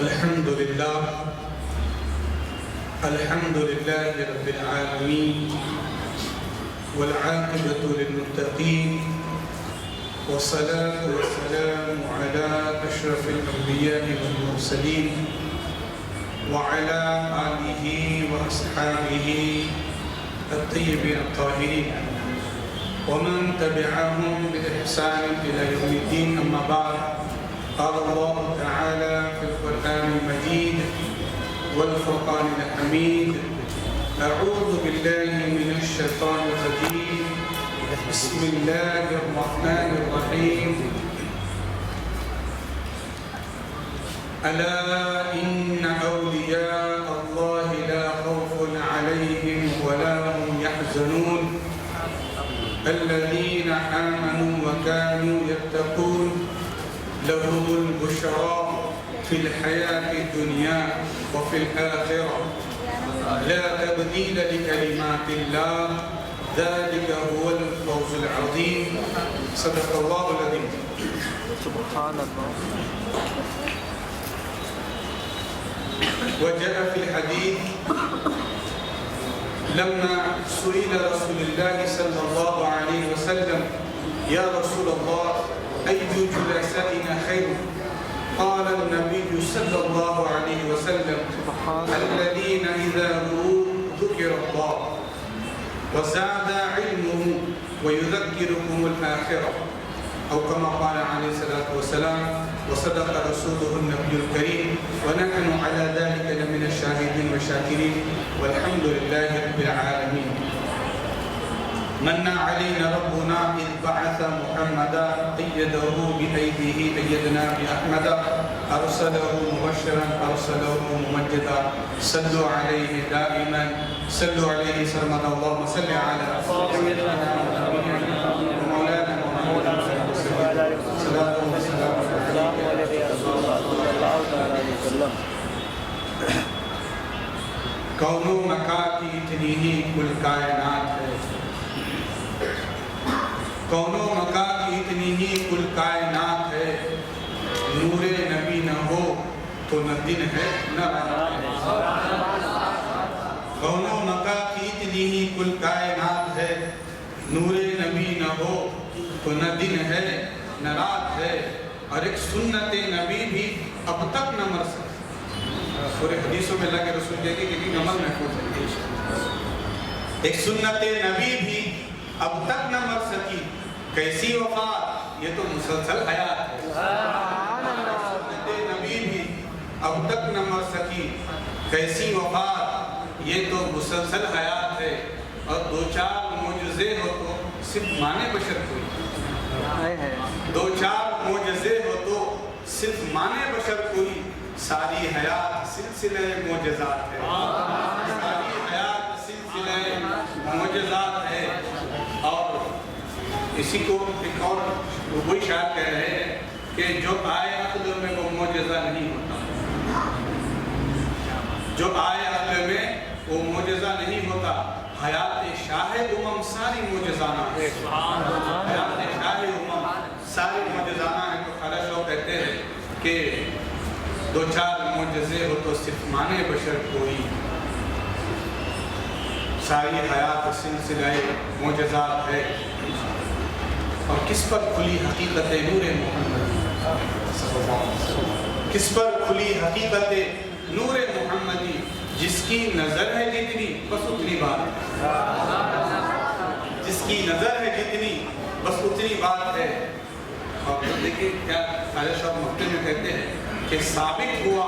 الحمد لله رب العالمين والعاقبة للمتقين والصلاة والسلام على أشرف الأنبياء والمرسلين وعلى آله وأصحابه الطيبين الطاهرين ومن تبعهم بإحسان إلى يوم الدين. أما بعد، قال الله تعالى في القرآن المجيد والفرقان الحميد: أعوذ بالله من الشيطان الرجيم، بسم الله الرحمن الرحيم. ألا إن أولياء الله لا خوف عليهم ولا هم يحزنون الذين آمنوا وكانوا يتقون لهم البشرى في الحياة الدنيا وفي الآخرة لا تبديل لكلمات الله ذلك هو الفوز العظيم. صدق الله العظيم. سبحان الله. وجاء في الحديث لما سئل رسول الله صلى الله عليه وسلم: يا رسول الله أي جلسائنا خير؟ قال النبي صلى الله عليه وسلم: الذين إذا رؤوا ذكر الله وزاد علمه ويذكركم الآخرة، أو كما قال عليه الصلاة والسلام. وصدق رسوله النبي الكريم ونحن على ذلك لمن الشاهدين والشاكرين والحمد لله رب العالمين. من علينا ربنا إذ بعث محمدا أيده بأيديه أيدنا بأحمدا أرسله مبشرا أرسله ممجدا صلوا عليه دائما صلوا عليه سرمدا. اللهم صل على مولانا محمد صلاة وسلام کونو مکا کی اتنی ہی کل کائنات ہے، کونو مکا کی اتنی ہی کل کائنات ہے، نور نبی نہ ہو تو نہ دن ہے نہ رات ہے. کونو مکا کی اتنی ہی کل کائنات ہے، نور نبی نہ ہو تو نہ دن ہے نہ رات ہے، اور ایک سنت نبی بھی اب تک نہ مر سکتی. پورے حدیثوں میں اللہ کے رسول کہتے ہیں کہ عمل محفوظ ہے. ایک سنت نبی بھی اب تک نہ مر سکی، کیسی وفات، یہ تو مسلسل حیات ہے. سنت نبی بھی اب تک نہ مر سکی، کیسی وفات، یہ تو مسلسل حیات ہے. اور دو چار معجزے ہو تو صرف مانے بشر کوئی، دو چار معجزے ہو تو صرف مانے بشر کوئی، ساری حیات سلسلہ معجزات ہے. ساری حیات سلسلہ معجزات ہے. اور اسی کو ایک اور وہی شاعر کہہ رہے ہیں کہ جو آئے عقل میں وہ معجزہ نہیں ہوتا، جو آئے عقل میں وہ معجزہ نہیں ہوتا. حیات شاہ امم ساری معجزانہ ہے، حیات شاہ امم ساری معجزانہ ہے. تو خالد شاہ کہتے ہیں کہ دو چار معجزے ہو تو صرف مانے بشر کوئی، ساری حیات سلسلہ معجزات ہے. اور کس پر کھلی حقیقت نور محمد، کس پر کھلی حقیقت نور محمدی، جس کی نظر ہے جتنی بس اتنی بات ہے، جس کی نظر ہے جتنی بس اتنی بات ہے. اور دیکھیں کیا خالد صاحب مکتے میں کہتے ہیں کہ ثابت ہوا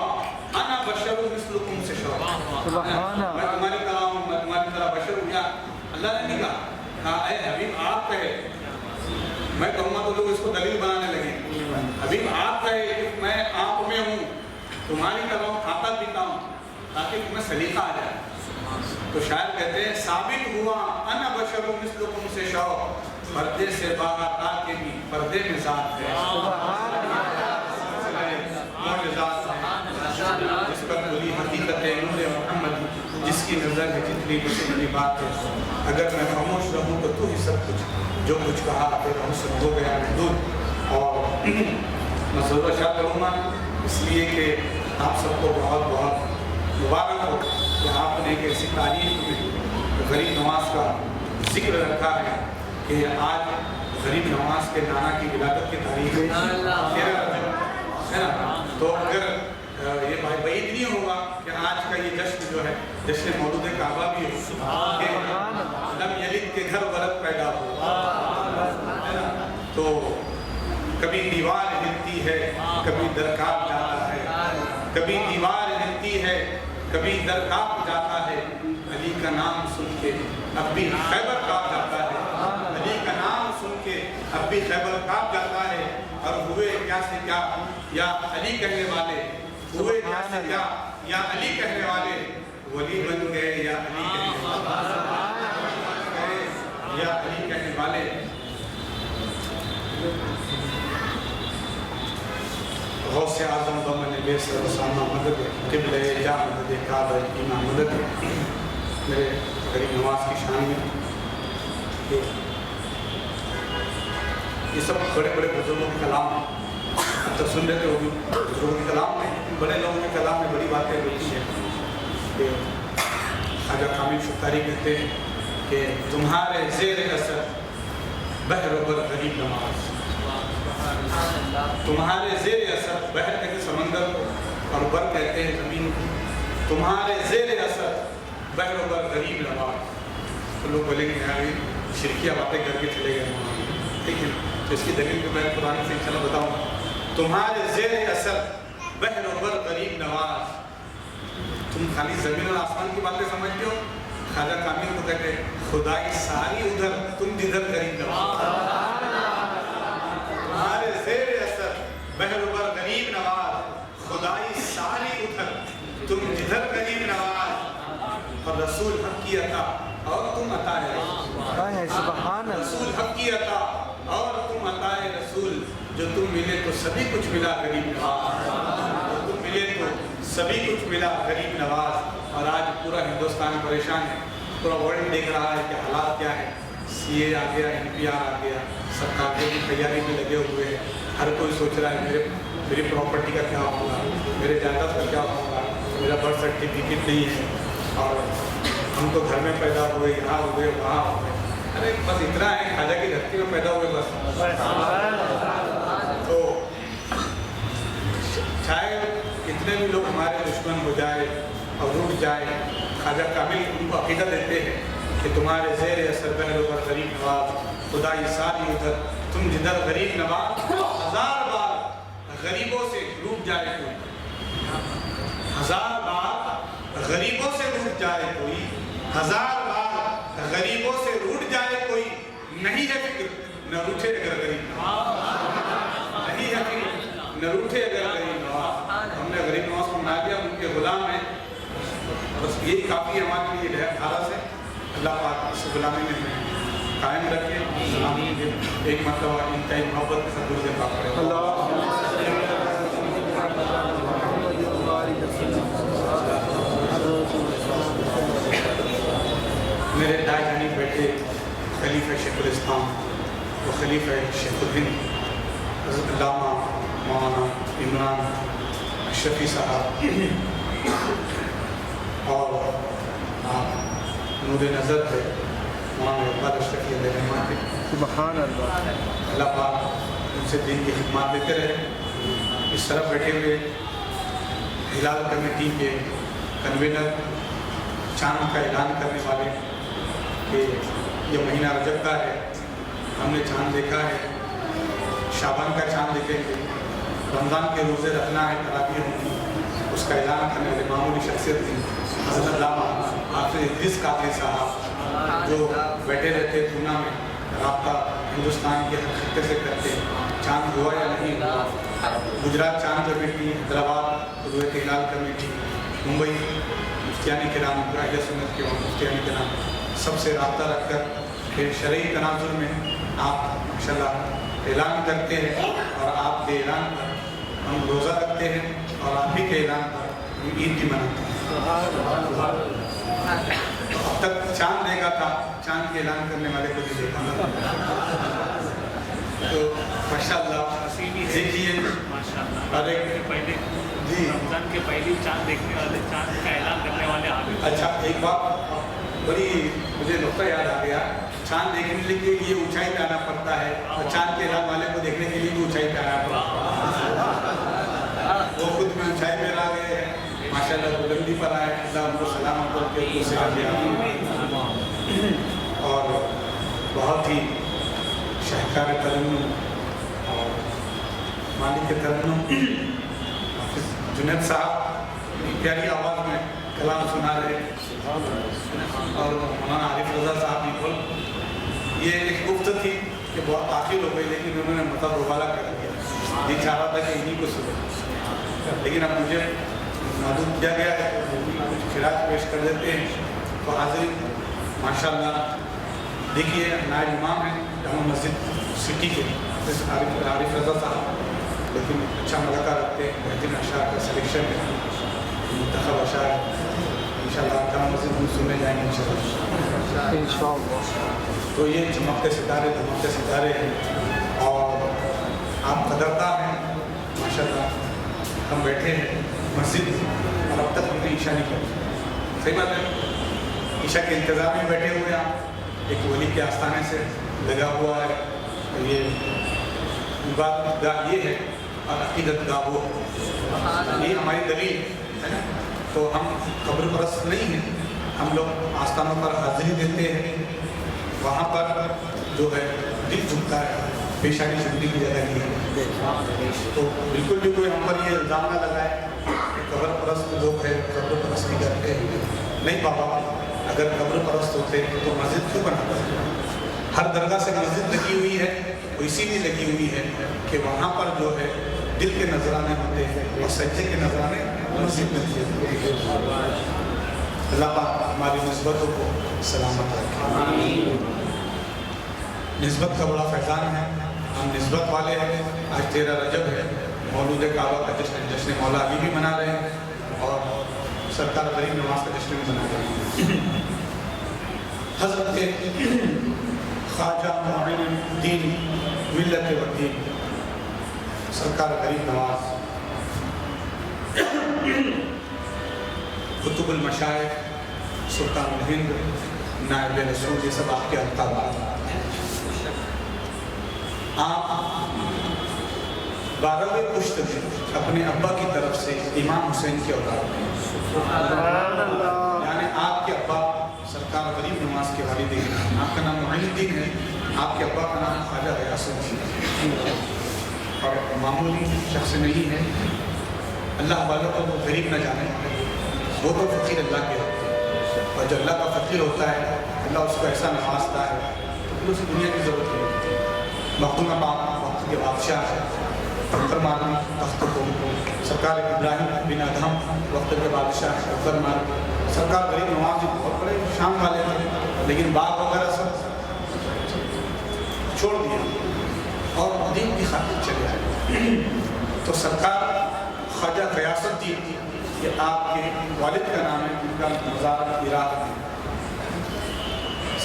انا بشر مثلکم سے شوق، میں تمہاری طرح ہوں، میں تمہاری طرح بشر ہوں. کیا اللہ نے نہیں کہا اے حبیب آپ کہے، میں کہوں گا تو لوگ اس کو دلیل بنانے لگے. حبیب آپ کہے کہ میں آپ میں ہوں، تمہاری طرح ہوں، کھاتا پیتا ہوں، تاکہ تمہیں سلیقہ آ جائے. تو شاعر کہتے ہیں ثابت ہوا انا بشر مثلکم سے شوق، پردے سے باہر آ کے بھی پردے میں ذات ہے. معجزات ہے جس پر کھلی حقیقت نور محمد، جس کی نظر ہے جتنی بڑی بات ہے. اگر میں خاموش رہوں تو تو ہی سب کچھ، جو کچھ کہا پھر ہم سے ہو گیا محدود. اور میں ضرور شاہ کروں گا اس لیے کہ آپ سب کو بہت بہت مبارک ہو کہ آپ نے ایک ایسی تاریخ میں غریب نواز کا ذکر رکھا ہے کہ آج غریب نواز کے نانا کی ولادت کی تاریخ ہے 13 رجب، ہے نا؟ تو اگر یہ بعید نہیں ہوگا کہ آج کا یہ جشن جو ہے جشن مولود کعبہ بھی ہو کہ لم یلد کے گھر ولد پیدا ہو، ہے نا؟ تو کبھی دیوار ہلتی ہے کبھی درکاب جاتا ہے، کبھی دیوار ہلتی ہے کبھی درکاب جاتا ہے، علی کا نام سن کے اب بھی خیبر کاپ جاتا ہے، علی کا نام سن کے اب بھی خیبر کاپ جاتا ہے، اور ہوئے کیا سے کیا یا علی کہنے والے، ہوئے کیا سے کیا یا علی کہنے والے، ولی بن گئے یا علی کہنے والے، یا علی کہنے والے۔ غوث اعظم بمن بے سر سامہ مدد قبلہ جا مدد کعبہ ایمہ مدد۔ میرے غریب نواز کی شان میں کہ یہ سب بڑے بڑے بزرگوں کے کلام ہیں، اب تک سن رہے ہوگی بزرگوں کے کلام میں، بڑے لوگوں کے کلام میں بڑی باتیں ہوتی ہیں کہ خواجہ کامل شفتاری کہتے ہیں کہ تمہارے زیر اثر بحر و بر غریب نواز، تمہارے زیر اثر، بحر کہتے سمندر کو اور بر کہتے ہیں زمین کو، تمہارے زیر اثر بحر و بر غریب نواز۔ تو لوگ بولیں گے یہاں شرکیہ باتیں کر کے چلے گئے، ٹھیک ہے؟ تو اس کی دلیل کو میں قرآن سے انشاءاللہ بتاؤں۔ تمہارے زیر اثر بحر و بر غریب نواز، تم خالی زمین اور آسمان کی باتیں سمجھتے ہو، خواجہ کامل کو کہتے ہیں خدائی ساری ادھر تم جدھر غریب نواز، تمہارے زیر اثر بحر و بر غریب نواز، خدائی ساری ادھر تم جدھر غریب نواز، اور رسول حق کی عطا اور تم عطا سبحان اللہ، رسول حق کی عطا اور تم عطا رسول، جو تم ملے تو سبھی کچھ ملا غریب نواز، جو تم ملے تو سبھی کچھ ملا غریب نواز۔ اور آج پورا ہندوستان پریشان ہے، پورا ورلڈ دیکھ رہا ہے کہ حالات کیا ہے، سی اے آ گیا، NPR آ گیا، سب کاغذوں کی تیاری میں لگے ہوئے ہیں، ہر کوئی سوچ رہا ہے میری پراپرٹی کا کیا ہوگا، میرے جائیداد کا کیا ہوگا، میرا برتھ سرٹیفکیٹ نہیں ہے، اور ہم تو گھر میں پیدا ہوئے، یہاں ہوئے وہاں ہوئے، ارے بس اتنا ہے خواجہ کی دھرتی میں پیدا ہوئے بس۔ تو شاید کتنے بھی لوگ ہمارے دشمن ہو جائے اور روٹ جائے، خواجہ کامل ان کو عقیدہ دیتے ہیں کہ تمہارے زیر اثر بحر و بر غریب نواز، خدائی ساری ادھر تم جدھر غریب نواز۔ ہزار بار غریبوں سے روٹ جائے کوئی، ہزار بار غریبوں سے روٹ جائے کوئی، ہزار بار غریبوں سے روٹ جائے کوئی، نہیں ہے فکر نہ روٹھے اگر غریب نواز، نہیں ہے فکر نہ روٹھے اگر غریب نواز۔ ہم نے غریب نواز کو منا دیا، ان کے غلام ہیں، بس یہی کافی ہے ہمارے لیے لہر دھارا سے۔ اللہ پاک اس غلامی میں ہمیں قائم رکھے، سلامی دے، ایک مرتبہ انتہائی محبت کے ساتھ درود پاک کرے۔ میرے دائیں جانب بیٹھے خلیفہ شیخ الاسلام و خلیفہ شیخ الہند حضرت علامہ مولانا عمران شفیع صاحب، اور نور نظر ہے مولانا اقبال اشرفی علیہ رحمۃ کے، سبحان اللہ، اللہ پاک ان سے دین کی خدمات دیتے رہے۔ اس طرف بیٹھے ہوئے ہلال کمیٹی کے کنوینر، چاند کا اعلان کرنے والے کہ یہ مہینہ رجب کا ہے، ہم نے چاند دیکھا ہے، شعبان کا چاند دیکھیں گے، رمضان کے روزے رکھنا ہے، تراویح ہوں گی، اس کا اعلان کرنے والے معمولی شخصیت تھی حضرت علامہ حافظ ادریس قادری صاحب، جو بیٹھے رہتے پونا میں، رابطہ ہندوستان کے ہر خطے سے کرتے، چاند ہوا یا نہیں ہوا، گجرات چاند کمیٹی، حیدرآباد رویت ہلال کمیٹی، ممبئی مفتیان کرام، اہل سنت کے مفتیان کرام، سب سے رابطہ رکھ کر پھر شرعی تناظر میں آپ ماشاءاللہ اعلان کرتے ہیں، اور آپ کے اعلان پر ہم روزہ رکھتے ہیں، اور آپ ہی کے اعلان پر ہم عید بھی مناتے ہیں۔ اب تک چاند دیکھا تھا، چاند کے اعلان کرنے والے کو بھی دیکھا تھا، تو ماشاءاللہ دیکھیے، اور ایک جی رمضان کے پہلی چاند دیکھنے والے، چاند کا اعلان کرنے والے عابد. اچھا ایک بات بڑی مجھے نقطہ یاد آ گیا. چاند دیکھنے کے لیے اونچائی پہ آنا پڑتا ہے اور چاند کے اعلان والے کو دیکھنے کے لیے بھی اونچائی پہ آنا پڑتا ہے. وہ خود میں اونچائی پہ آ گئے ہیں ماشاء اللہ، بلندی پر آئے. اللہ ان کو سلامت کر کے ان سے دیا اور بہت ہی شاہکار ترنم اور مالک ترنم جنید صاحب پیاری آواز میں کلام سنا رہے اور مولانا عارف رضا صاحب بھی بول. یہ ایک گفت تھی کہ بہت آخر ہو گئی لیکن انہوں نے مطلب روبالا کر دیا. یہ چاہ رہا تھا کہ انہیں کو سنے لیکن اب مجھے معلوم کیا گیا ہے کچھ خراج پیش کر دیتے ہیں. تو حاضر ماشاء اللہ دیکھیے نائب امام ہیں جامع مسجد سٹی کے عارف رضا صاحب، لیکن اچھا ملکہ رکھتے ہیں. بہترین اشعار کا سلیکشن ہے، منتخب اشعار انشاءاللہ جامع مسجد میں سننے جائیں گے انشاءاللہ. تو یہ چمکتے ستارے دھمکتے ستارے ہیں اور آپ قدردان ہیں ماشاءاللہ. ہم بیٹھے ہیں مسجد اور اب تک ہم نے عشاء نہیں کی. صحیح بات ہے، عشاء کے انتظار میں بیٹھے ہوئے آپ. ایک ولی کے آستانے سے لگا ہوا ہے. یہ عبادت گاہ یہ ہے اور عقیدت گاہ وہ ہے. یہ ہماری دلیل ہے نا. تو ہم قبر پرست نہیں ہیں. ہم لوگ آستانوں پر حاضری دیتے ہیں. وہاں پر جو ہے دل جھکتا ہے. پیشانی جھکنے کی جگہ نہیں ہے. تو بالکل بھی کوئی ہم پر یہ الزام نہ لگائے کہ قبر پرست لوگ ہیں قبر پرستی کرتے ہیں. نہیں بابا، اگر قبر پرست ہوتے تو مسجد کیوں بناتا ہے؟ ہر درگاہ سے مسجد لگی ہوئی ہے، وہ اسی لیے لگی ہوئی ہے کہ وہاں پر جو ہے دل کے نذرانے ہوتے ہیں اور سجدے کے نذرانے مسجد میں دیے. اللہ پاک ہماری نسبتوں کو سلامت رکھے. نسبت کا بڑا فیضان ہے. ہم نسبت والے ہیں. آج 13 رجب ہے، مولود کعبہ کا جشن مولا علی بھی منا رہے ہیں اور سرکار غریب نواز کا جشن بھی منا رہے ہیں. حضرت خواجہ معین الدین ملت وطین سرکار غریب نواز قطب المشائخ سلطان الہند نائب رسول، یہ سب آپ کے القابات. آپ 12ویں پشت میں اپنے ابا کی طرف سے امام حسین کے اولاد ہیں. یعنی آپ کے ابا سرکار غریب نواز کے والد ہیں. آپ کا نام معین الدین ہے، آپ کے ابا کا نام خواجہ غیاث الدین ہے اور معمولی شخص نہیں ہے. اللہ والوں کو وہ غریب نہ جانے، وہ تو فقیر اللہ کے ہوتے ہیں. اور جو اللہ کا فقیر ہوتا ہے اللہ اس کو ایسا نوازتا ہے تو پھر اسے دنیا کی ضرورت نہیں ہوتی. مختوم باپ وقت کے بادشاہ ہے، پتھر مارنا تخت کو. سرکار ابراہیم بن ادہم وقت کے بادشاہ ہے، پتھر مار. سرکار غریب نواز جو بہت بڑے شان والے تھے لیکن باغ وغیرہ سب چھوڑ دیا اور دین کی خاطر چلے آئے. تو سرکار خواجہ غیاث الدین، یہ آپ کے والد کا نام ہے، ان کا مزار عراق میں.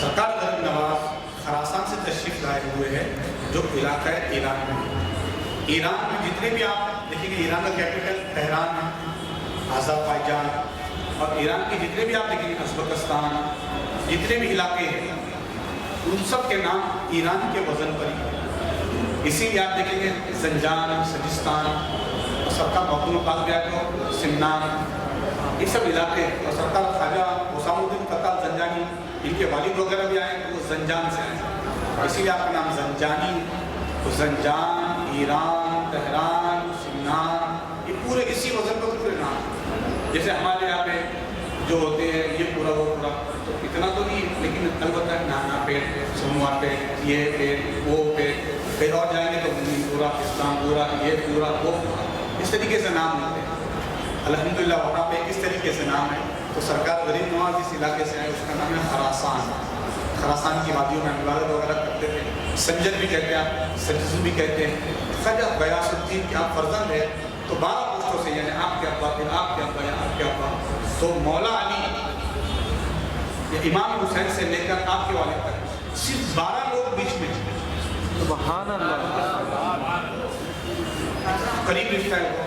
سرکار غریب نواز خراسان سے تشریف لائے ہوئے ہیں جو علاقہ ہے ایران میں. ایران میں جتنے بھی آپ دیکھیں گے، ایران کا کیپٹل تہران ہے، آذربائیجان، اور ایران کے جتنے بھی آپ دیکھیں گے ازبکستان، جتنے بھی علاقے ہیں ان سب کے نام ایران کے وزن پر ہی. اسی لیے آپ دیکھیں گے زنجان، سجستان، اور سرکار مخدوم پاک بھی آئے تو سمنان، یہ سب علاقے. اور سرکار خواجہ حسام الدین قطال زنجانی، ان کے والد وغیرہ بھی آئے تو وہ زنجان سے آئے، اسی لیے آپ کا نام زنجانی. تو زنجان، ایران، تہران، سمنان، یہ پورے اسی وزن پر پورے نام. جیسے ہمارے یہاں پہ جو ہوتے ہیں یہ پورا وہ پورا، تو اتنا تو نہیں، لیکن البتہ نانا پیٹ، سموا پیٹ، یہ پیٹ، وہ پیٹ. کہیں اور جائیں گے تو پورا اسلام پورا، یہ پورا، وہ پورا، اس طریقے سے نام ہوتے ہیں. الحمدللہ وہاں پہ اس طریقے سے نام ہے. تو سرکار غریب نواز اس علاقے سے آئے، اس کا نام ہے خراسان. خراسان کی وادیوں میں عبادت وغیرہ کرتے تھے. سنجد بھی کہتے ہیں آپ، سجزو بھی کہتے ہیں. خواجہ غیاث الدین کے آپ فرزند ہیں تو 12 پشتوں سے، یعنی آپ کے ابا، پھر آپ کے ابا، یا آپ کے ابا، تو مولا علی یا امام حسین سے لے کر آپ کے والد تک صرف 12 لوگ بیچ میں. سبحان اللہ. قریب رشتہ ہے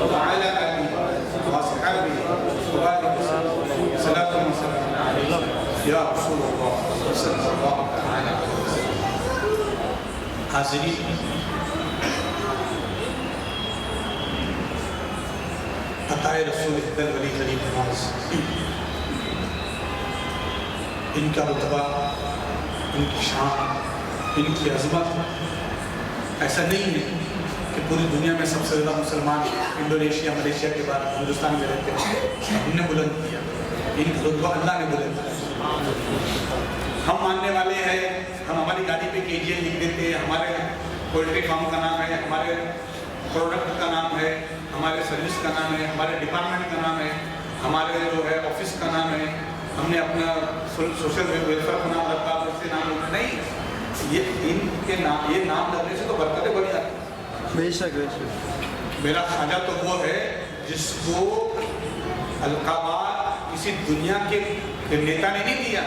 وعلى آله وأصحابه وبارك وسلم صلاة وسلام عليك یا رسول اللہ صلی اللہ تعالی علیہ وسلم. حاضرین، عطائے رسول اقبال ولی غریب نواز، ان کا رتبہ، ان کی شان، ان کی عظمت ایسا نہیں ہے کہ پوری دنیا میں سب سے زیادہ مسلمان انڈونیشیا ملیشیا کے بعد ہندوستان میں رہتے ہیں. ہم نے بلند کیا، ان کا رتبہ اللہ نے بلند کیا. ہم ماننے والے ہیں، ہم ہماری گاڑی پہ KGL لکھ دیتے ہیں، ہمارے پولٹری فارم کا نام ہے، ہمارے پروڈکٹ کا نام ہے، ہمارے سروس کا نام ہے، ہمارے ڈپارٹمنٹ کا نام ہے، ہمارے جو ہے آفس کا نام ہے، ہم نے اپنا سوشل ویلفیئر کا نام رکھا، اس سے نام رکھا نہیں. یہ ان کے نام، یہ نام رکھنے سے تو برکتیں بڑھ جاتی. بے شک بے شک. میرا خواجہ تو وہ ہے جس کو القابات کسی دنیا کے نیتا نے نہیں دیا،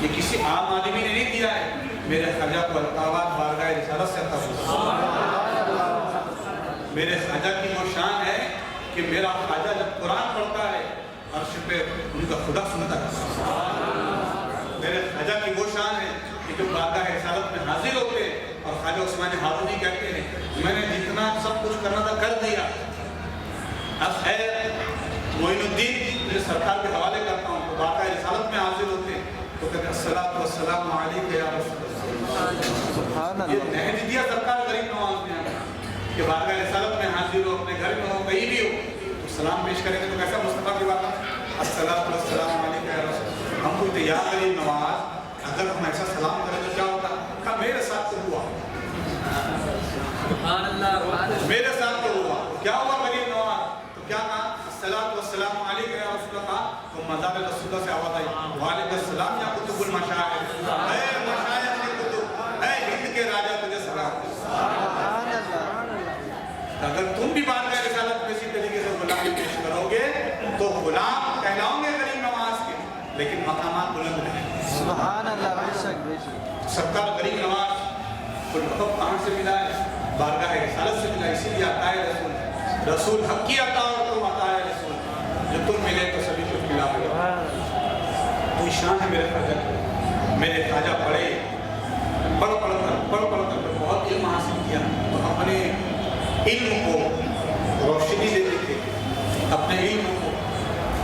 یہ کسی عام آدمی نے نہیں دیا ہے. میرے خواجہ کو القابات بارگاہ رسالت سے عطا ہوا. میرے خواجہ کی وہ شان ہے کہ میرا خواجہ جب قرآن پڑھتا ہے عرش پہ ان کا خدا سنتا ہے. میرے خواجہ کی وہ شان ہے کہ جو بارگاہ رسالت میں حاضر ہوتے ہیں اور خواجہ عثمان ہارونی کہتے ہیں میں نے جتنا سب کچھ کرنا تھا کر دیا، اب ہے معین الدین مجھے سرکار کے حوالے کرتا ہوں. تو بارگاہ رسالت میں حاضر ہوتے ہیں تو کہتے ہیں الصلاۃ والسلام علیک یا رسول اللہ. سبحان یہ اللہ. نہج دیا سرکار غریب نواز نے کہ بارگاہ رسالت میں حاضر ہو، اپنے گھر میں ہو، کہیں بھی ہو تو سلام پیش کریں گے تو کیسا مصطفیٰ کی بات ہے الصلاۃ والسلام علیک یا رسول اللہ. ہم کو تیار غریب نواز اگر ہم ایسا سلام کریں تو کیا ہوتا؟ کہا میرے ساتھ تو ہوا، میرے ساتھ تو ہوا. کیا ہوا غریب نواز؟ تو کیا کہا الصلاۃ والسلام علیک یا رسول اللہ. تو مزار رسول اللہ سے آواز آئی وعلیکم السلام یا قطب المشاعر، اے مشائخ کے قطب، اے ہند کے راجہ تجھے سلام. سبحان اللہ. اگر تم بھی بارگاہ رسالت میں اسی طریقے سے غلامی پیش کرو گے تو غلام کہلاؤ گے غریب نواز کے، لیکن مقامات بلند نہیں. سبحان اللہ. بے شک بے شک. سرکار غریب نواز کو لقب کہاں سے ملا ہے؟ بارگاہ رسالت سے ملا. اسی لیے عطائے رسول، رسول حق کی عطا اور تم عطائے رسول، جو تم ملے تو سبھی کچھ ملا ہوگا. تو شان ہے میرے خواجہ. میرے خواجہ پڑھے، پڑھ کر بہت علم حاصل کیا تو اپنے علم کو روشنی دینے کے، اپنے علم کو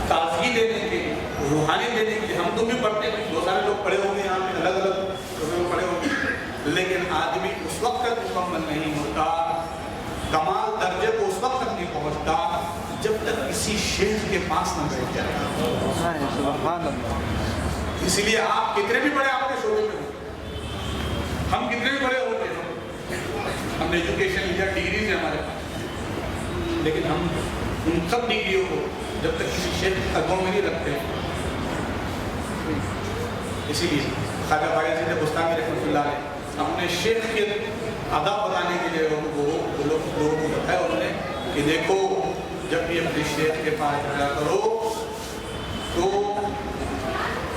تازگی دینے کے، روحانی دینے کے. ہم تم بھی پڑھتے ہیں، بہت سارے لوگ پڑھے ہوں گے یہاں پہ، الگ الگ لوگ پڑھے ہوں گے، لیکن آدمی اس وقت تک مکمل نہیں ہوتا، کمال درجے کو اس وقت تک نہیں پہنچتا جب تک کسی شیخ کے پاس نہ بیٹھ جائے. سبحان اللہ. اسی لیے آپ کتنے بھی بڑے آپ کے شعبے میں ہو، ہم کتنے بھی بڑے ہوتے ہیں، ہم نے ایجوکیشن لیا، ڈگریز ہے ہمارے پاس، لیکن ہم ان سب ڈگریوں کو جب تک کسی شیخ کے قدموں میں نہیں رکھتے. اسی لیے خواجہ بایزید بستانی رحمۃ اللہ علیہ اپنے شیخ کے آداب بتانے کے لیے وہ لوگوں کو بتایا انہوں نے کہ دیکھو جب بھی اپنے شیخ کے پاس جایا کرو تو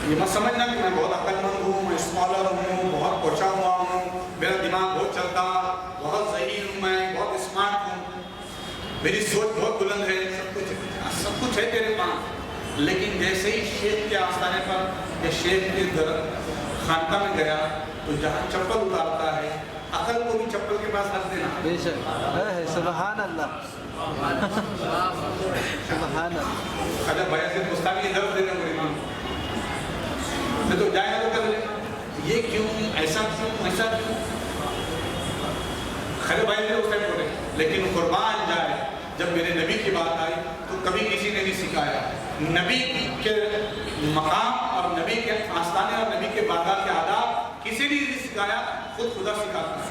یہ مت سمجھنا کہ میں بہت عقل مند ہوں، میں اسکالر ہوں، بہت پہنچا ہوا ہوں، میرا دماغ بہت چلتا، بہت ذہین ہوں، میں بہت اسمارٹ ہوں، میری سوچ بہت بلند ہے، سب کچھ ہے تیرے پاس. لیکن جیسے ہی شیخ کے آستانے پر یا شیخ کے خانقاہ میں گیا تو جہاں چپل اتارتا ہے عقل کو بھی چپل کے پاس رکھ دینا. بے شک. سبحان اللہ. سبحان اللہ. خواجہ بایزید بستانی کے درد دینا میرے امام میں تو جائے تو کر لے یہ کیوں ایسا کیوں ایسا کیوں. خواجہ بایزید اس ٹائم بولے لیکن قربان جائے جب میرے نبی کی بات آئی تو کبھی کسی نے نہیں سکھایا. نبی کے مقام اور نبی کے آستانے اور نبی کے بارگاہ کے آداب کسی نے نہیں سکھایا، خود خدا سکھاتا ہے.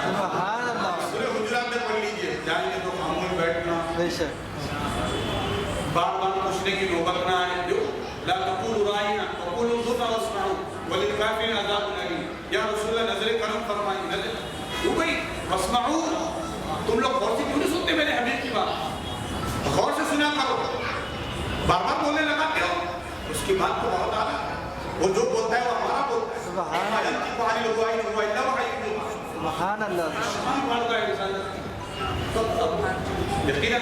سبحان اللہ. سورہ حجرات میں پڑھ لیجئے، جائیں گے تو خاموش بیٹھنا، بے شک. بار بار پوچھنے کی نوبت نہ آئے. جو لا تقولوا راعنا وقولوا انظرنا واسمعوا وللکافرین عذاب الیم. یا رسول اللہ نظر کرم فرمائیں، نظر کیوں بھائی واسمعوا، تم لوگ غور سے کیوں نہیں سنتے میرے حبیب کی بات؟ غور سے سنا کرو، بار بار بولنے لگاتے ہو. اس کی بات تو بہت اعلیٰ ہے، وہ جو بولتا ہے وہ ہمارا بولتا ہے. سبحان سبحان اللہ. اللہ. یقیناً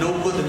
90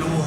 90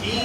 3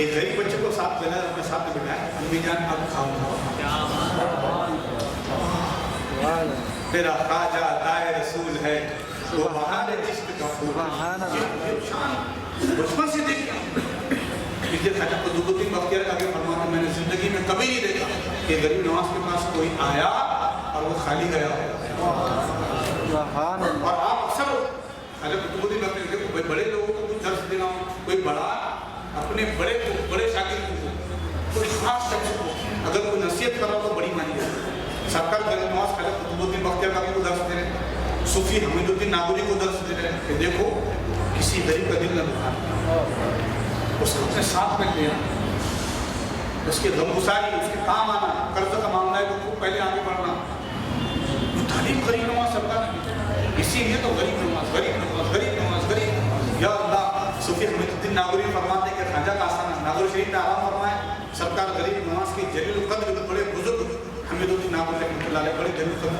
ایک غریب بچے کو ساتھ لینا اپنے ساتھ میں بٹھایا, امی جان اب کھاؤ, میرا خواجہ دائے رسول ہے, وہ بہار عشق کا پھول. شان بچپن سے دیکھا. یہ خواجہ قطب الدین بختیار کا بھی فرماتے میں نے زندگی میں کبھی نہیں دیکھا کہ غریب نواز کے پاس کوئی آیا اور وہ خالی گیا ہو. اور آپ اکثر خواجہ قطب الدین بختیار کے کوئی بڑے لوگوں کو کچھ درس دینا ہو, کوئی بڑا اپنے بڑے شاگرد کو, کوئی خاص شخص کو اگر کوئی نصیحت کر رہا تو بڑی مانی جائے. سرکار غریب نواز خواجہ قطب الدین بختیار کا کو درس دے رہے ہیں, صوفی حمید الدین ناگوری کو درس دے رہے ہیں کہ دیکھو کسی غریب کا دل نہ دکھانا, اس کو اپنے ساتھ میں لینا, اس کے غمگساری, اس کے کام آنا. قرض کا معاملہ ہے تو پہلے آگے بڑھنا. تعلیم غریب نواز سرکار نے, اسی لیے تو غریب نواز غریب نواز غریب نواز غریب. یا اللہ, صوفی حمید الدین ناگوری فرماتے ہیں کہ خواجہ کا آسان ناگور شریف میں آرام فرمائے. سرکار غریب نواز کی جلیل القدر بڑے بزرگ حمید الدین ناگوری رحمۃ اللہ علیہ بڑے جلیل القدر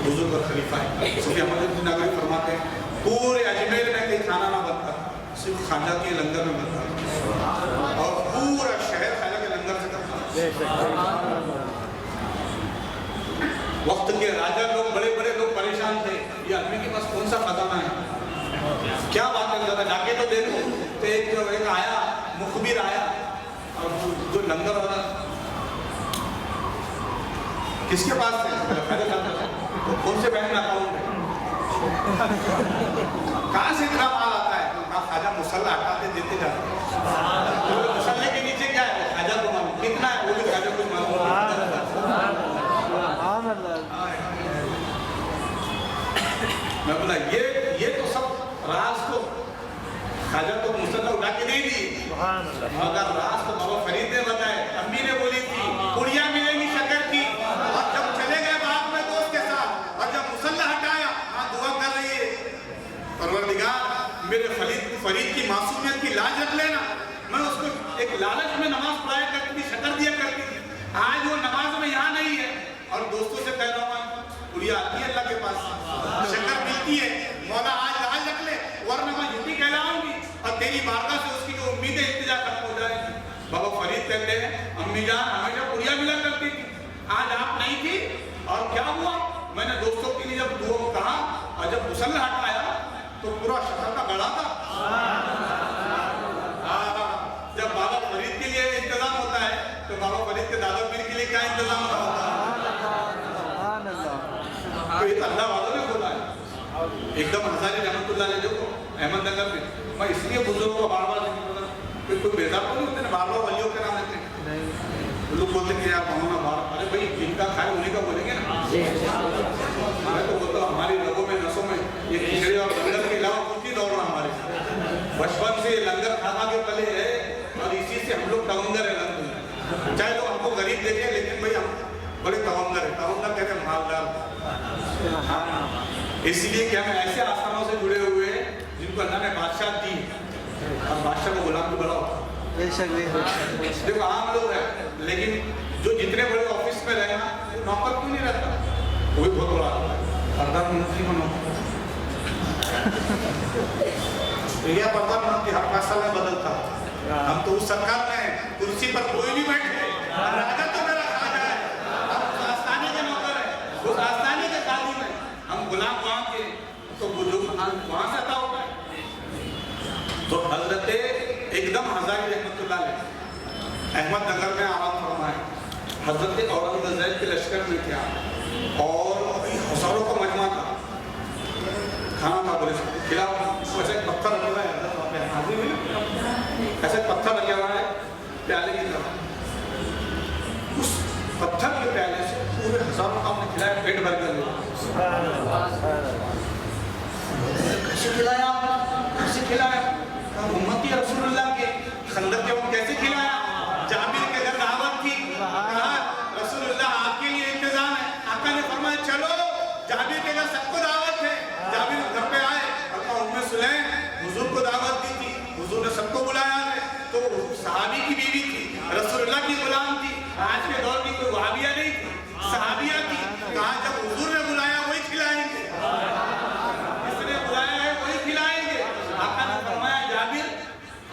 بزرگ اور خلیفہ ہے. صوفی حمید الدین ناگوری فرماتے ہیں پورے اجمیر میں کہیں کھانا نہ بنتا, صرف خواجہ کے لنگر میں بنتا, اور پورا شہر خواجہ کے لنگر سے کرتا. وقت کے راجہ لوگ, بڑے بڑے لوگ پریشان تھے, یہ آدمی کے پاس کون سا خزانہ ہے, کیا بات ہے زیادہ جا کے تو دیکھو. تو ایک آیا مخبر آیا, اور جو لنگر والا کس کے پاس تھے, کون سے بینک میں اکاؤنٹ ہے, کہاں سے اتنا مال آتا ہے. خواجہ مسلح ہٹاتے دیتے جاتے, مسلح کے نیچے کیا ہے خواجہ کو معلوم کتنا ہے, وہ بھی خواجہ کو معلوم. میں بولا یہ تو سب راز کو خواجہ تو مسلح اٹھا کے نہیں دی, مگر راز تو بابا فرید نے بتائے. امی نے بولی تھی پڑیا ملے گی شکر کی, اور جب چلے گئے باغ میں دوست کے ساتھ, اور جب مسلح ہٹایا ہاں دعا کر رہی ہے پروردگار میرے فرید کی معصومیت کی لاج رکھ لینا. میں اس کو ایک لالچ میں نماز پڑھایا کرتی تھی, شکر دیا کرتی تھی. آج وہ نماز میں یہاں نہیں ہے, اور دوستوں سے کہہ رہا ہوں پڑیا آتی ہے اللہ کے پاس, شکر ملتی ہے, مولا آج لاج رکھ لے ورنہ میں جھوٹی کہلاؤں گی, اور تیری بارگاہ سے اس کی جو امیدیں انتجا ختم ہو جائیں گی. بابا فرید کہتے ہیں امی جان ہمیشہ پڑیا ملا کرتی تھی, آج آپ نہیں تھی, اور کیا ہوا, میں نے دوستوں کے لیے جب دعا کہا, اور جب مسلح ہٹایا تو پورا شہر کا گڑا تھا. جب بابا فرید کے لیے انتظام ہوتا ہے تو بابا فرید کے دادا پیر کے لیے کیا انتظام ہوتا ہے. تو یہ اللہ والوں نے بولا ہے. ایک دم ہزاری رحمۃ اللہ علیہ جو احمد نگر میں, میں اس لیے بزرگوں کو بار بار ذکر کرتا ہوں, کوئی بیزار تو نہیں ہوتے نا, بار بار ولیوں کے نام لیتے ہیں. لوگ بولتے ہیں کہ یار مولانا بار, ارے بھائی جن کا کھائے انہیں کا بولیں گے نا. میں تو بولتا ہوں ہماری رگوں میں نسوں میں یہ کھچڑی اور لنگر کے علاوہ کچھ نہیں دوڑ رہا ہمارے ساتھ. بچپن سے لنگر کھانا کے پلے ہے, اور اسی سے ہم لوگ تونگر ہے. چاہے لوگ ہم کو غریب دیکھیں لیکن بھائی ہم بڑے تونگر ہیں. تونگر کہتے ہیں مالدار. اس لیے کہ ہم ایسے آستانوں سے جڑے ہوئے ہیں جن کو اللہ نے بادشاہ دی, اور بادشاہ کو غلام بھی بڑا ہوتا ہے. دیکھو عام لوگ ہیں, لیکن جو جتنے بڑے آفس میں رہنا وہ نوکر کیوں نہیں رہتا, وہ بھی بہت بڑا ہوتا ہے. پردھان منتری کو نوکر, یہ پردھان منتری ہر فیصلہ میں بدلتا. ہم تو اس سرکار میں ہیں, کرسی پر کوئی بھی بیٹھے, راجا تو میرا خواجہ ہے, ہم آستانے کے نوکر ہیں, اس آستانے کے خادم ہیں. ہم غلام وہاں کے, تو بزرگ وہاں سے عطا ہوتا ہے. تو حضرت ایک دم ہزاری رحمۃ اللہ علیہ احمد نگر میں آرام فرمائے. حضرت اورنگزیب کے لشکر میں کیا, اور ہزاروں کا مجمع تھا, کھانا تھا, بولے کھلاؤ. ایسا ایک پتھر رکھا ہوا ہے, وہاں پہ حاضری میں ایسا ایک پتھر رکھا ہوا ہے پیالے کی طرف. اس پتھر کے پیالے سے پورے ہزاروں کا ہم نے کھلایا, پیٹ بھر کر لیا. کیسے کھلایا, کیسے کھلایا, امتی رسول اللہ کے خندق کے وقت کیسے کھلایا. جابر کے گھر دعوت تھی, کہا رسول اللہ آپ کے لیے انتظام ہے. آقا نے فرمایا چلو, جابر کے گھر سب کو دعوت ہے. جابر گھر پہ آئے, اور کہا ام سلیم حضور کو دعوت دی تھی, حضور نے سب کو بلایا ہے. تو صحابی کی بیوی تھی, رسول اللہ کی غلام تھی. آج کے دور کی کوئی وہابیہ نہیں تھی, صحابیہ تھی. کہا جب حضور نے بلایا وہی کھلائیں گے, جس نے بلایا ہے وہی کھلائیں گے. آقا نے فرمایا جابر,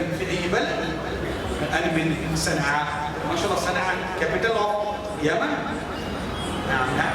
من أي بلد؟ أنا من صنعاء. ما شاء الله صنعاء capital of Yemen. نعم نعم.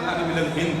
أنا من الهند.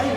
أين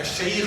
الشيخ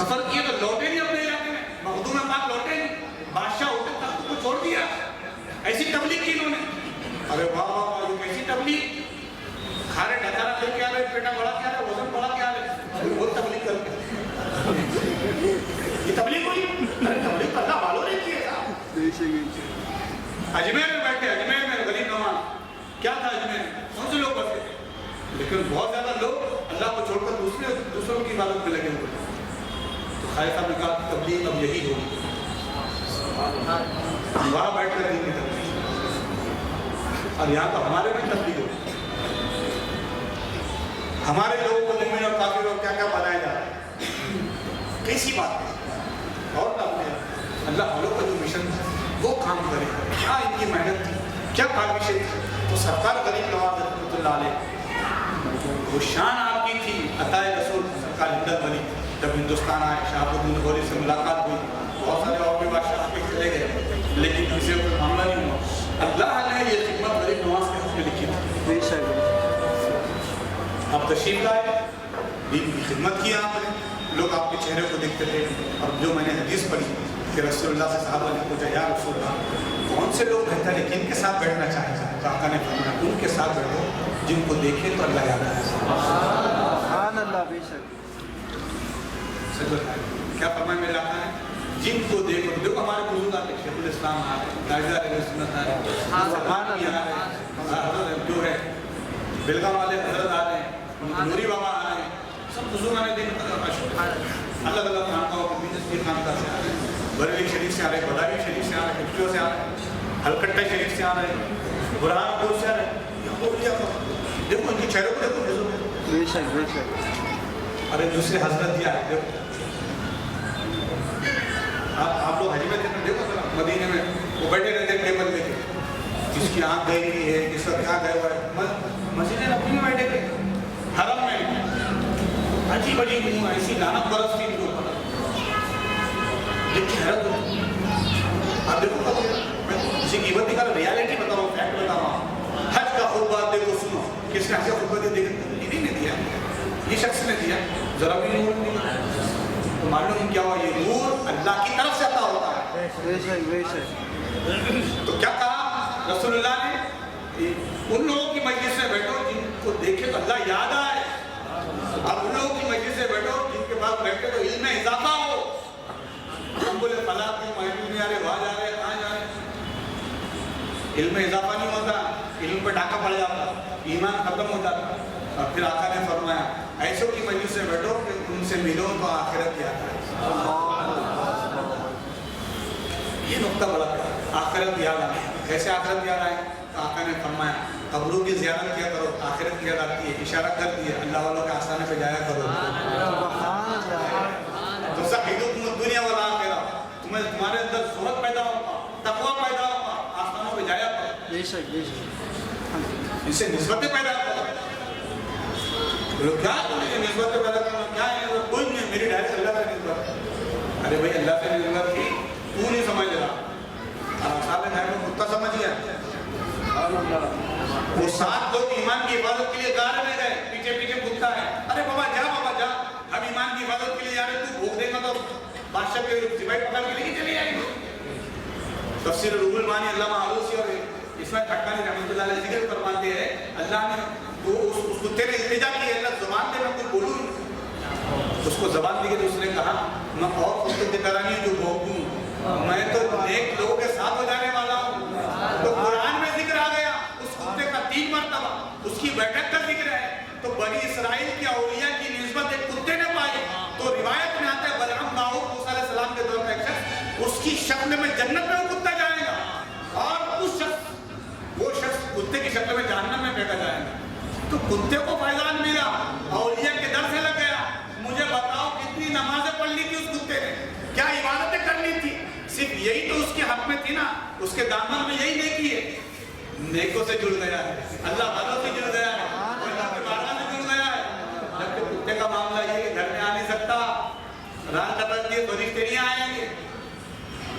سفر کیے تو لوٹے نہیں اپنے علاقے میں، مخدوم پاک لوٹے نہیں، بادشاہ ہوتے تخت کو چھوڑ دیا، ایسی تبلیغ کی انہوں نے. ارے واہ واہ واہ، یہ کیسی تبلیغ، کھارے ڈھکارا لے کے آ رہے، پیٹا بڑا کیا رہے، وزن بڑا کیا رہے، وہ تبلیغ کر کے یہ تبلیغ ہوئی. ارے تبلیغ اللہ والوں نے کی ہے. اجمیر میں بیٹھے، اجمیر میں غریب نواز کیا تھا، اجمیر میں کون سے لوگ بسے تھے، لیکن بہت زیادہ لوگ اللہ کو چھوڑ کر دوسروں کی عبادت میں لگے ہوئے. تو خالد صاحب نے کہا تبلیغ اب یہی ہوگی، وہاں بیٹھ کر دین کی تبلیغ، اور یہاں تو ہمارے میں تبلیغ ہوگی. ہمارے لوگوں کو مومن اور کافر اور کیا کیا بنایا جا رہا ہے، کیسی بات ہے. اور اللہ والوں کا جو مشن تھا وہ کام کرے، کیا ان کی محنت تھی، کیا کاوشیں تھی. تو سرکار غریب نواز رحمۃ اللہ علیہ، وہ شان آپ کی تھی عطائے رسول سرکار ہندل بنی. جب ہندوستان آئے شہاب الدین غوری سے ملاقات ہوئی، بہت سارے اور بھی بادشاہ آپ کے چلے گئے، لیکن کسی کو معاملہ نہیں ہوا. اللہ نے یہ خدمت غریب نواز کے حق میں لکھی تھی. بے شک آپ تشریف لائے، دین کی خدمت کی آپ نے، لوگ آپ کے چہرے کو دیکھتے تھے. اور جو میں نے حدیث پڑھی کہ رسول اللہ سے صحابہ نے پوچھا یا رسول اللہ کون سے لوگ بہتر ہیں، کن کے ساتھ بیٹھنا چاہیں گے، تو آقا نے فرمایا ان کے ساتھ بیٹھو جن کو دیکھے تو اللہ یاد آئے. سبحان اللہ. بے شک کیا فرمایا میرے آقا نے، جن کو دیکھو. دیکھو ہمارے بزرگ آتے، شیخ الاسلام آ رہے، قائدہ علیہ سنت آ رہے، سبحان اللہ حضرت جو ہے بلگام والے حضرت آ رہے ہیں، نوری بابا آ رہے ہیں، سب بزرگان نے دین الگ الگ خانقاہوں کو بھی خانقاہ سے آ رہے ہیں، بریلی شریف سے آ رہے ہیں، بداوی شریف سے آ رہے ہیں، کچھوں سے آ رہے ہیں، ہلکٹہ شریف سے آ رہے ہیں، برہان پور سے آ رہے ہیں. دیکھو ان کے چہروں کو دیکھو. بے شک بے شک. ارے دوسرے حضرت دیا ہے، دیکھو آپ لوگ حج میں تھے، دیکھو ذرا مدینے میں وہ بیٹھے رہتے ہیں ٹیبل لے کے، جس کی آنکھ گئی ہوئی ہے، جس کا کیا گیا ہوا ہے، مسجد نبوی میں بیٹھے تھے، حرم میں عجیب عجیب ایسی لعنت برستی ان کے اوپر. دیکھ کے حیرت ہوتی. آپ دیکھو کب میں کسی کی عبادت کا ریالٹی بتا رہا ہوں، فیکٹ بتا رہا ہوں. حج کا خطبہ دیکھو سنو، کس نے حج کا خطبہ دیا، انہی نے دیا، یہ شخص نے دیا، ذرا بھی نور نہیں دیا. تو معلوم کیا ہوا، یہ نور اللہ کی طرف سے عطا ہوتا ہے. بے شک بے شک. تو کیا کہا رسول اللہ نے، ان لوگوں کی مجلس میں بیٹھو جن کو دیکھے تو اللہ یاد آئے. اب ان لوگوں کی مجلس سے بیٹھو جن کے پاس بیٹھے تو علم میں اضافہ ہو. ہم بولے فلاں کیوں محفوظ نہیں آ رہے، وہاں جا رہے ہیں، کہاں جا رہے ہیں، علم میں اضافہ نہیں ہوتا، علم پہ ڈاکہ پڑ جاتا، ایمان ختم ہو جاتا. اور پھر آقا نے فرمایا ایسوں کی مجلس سے بیٹھو کہ ان سے ملو تو آخرت یاد آئے. یہ نقطہ بڑا آخرت یاد آئے. کیسے آخرت یاد آئے؟ آقا نے فرمایا قبروں کی زیارت کیا کرو، آخرت یاد آتی ہے. اشارہ کر دیا اللہ والوں کے آستانے پہ جایا کرو. تو سعیدکم الدنیا والآخرہ، تمہارے اندر زہد پیدا ہوگا، تقویٰ پیدا ہوگا، آستانوں پہ جایا کرو. بے شک بے شک. اس سے نسبتیں پیدا کرو. کیا نسبتیں پیدا کرنا، کیا ہے کوئی نہیں، میری ڈائریکٹ اللہ سے نسبت. ارے بھائی اللہ سے نسبت کی تو نہیں سمجھ رہا. صاحب گھر میں کتا سمجھ گیا. وہ 7 لوگ ایمان کی حفاظت کے لیے گار میں گئے، پیچھے پیچھے کتا ہے. ارے بابا جا، ہم ایمان کی حفاظت کے لیے جا رہے، تو بھوک دے گا تو بادشاہ کے سپاہی پکڑ کے لے کے چلے جائیں گے. تفسیر روح المعانی علامہ آلوسی اور اسماعیل حقانی رحمۃ اللہ علیہ ذکر فرماتے ہیں اللہ نے وہ اس کتے نے التجا کی، اللہ زبان دے میں کچھ بولوں. اس کو زبان دی کہ اس نے کہا میں اور کتے کی طرح نہیں جو بھونکوں، میں تو نیک لوگوں کے ساتھ ہو جانے والا ہوں. تو قرآن میں ذکر آ گیا اس کتے کا 3 مرتبہ، اس کی بیٹھک کا ذکر ہے. تو بنی اسرائیل کے اولیاء کی نسبت ایک کتے نے پائی. تو روایت میں آتا ہے بلعام باؤ موسیٰ علیہ السلام کے دور کا ایک شخص، اس کی شکل میں جنت میں وہ کتا جائے گا، اور وہ شخص کتے کی شکل میں جہنم میں پھینکا جائے گا. تو کتے کو فیضان ملا، اولیاء کے در سے لگ گیا. مجھے بتاؤ کتنی نمازیں پڑھ لی تھی اس کتے نے، کیا عبادتیں کرنی تھی؟ صرف یہی تو اس کے حق میں تھی نا، اس کے دامن میں یہی نیکی ہے. نیکوں سے جڑ گیا ہے، اللہ والوں سے جڑ گیا ہے، اللہ کے بارگاہ سے جڑ گیا ہے. جبکہ کتے کا معاملہ یہ کہ گھر میں آ نہیں سکتا، رات کٹک دیے فرشتے نہیں آئیں گے.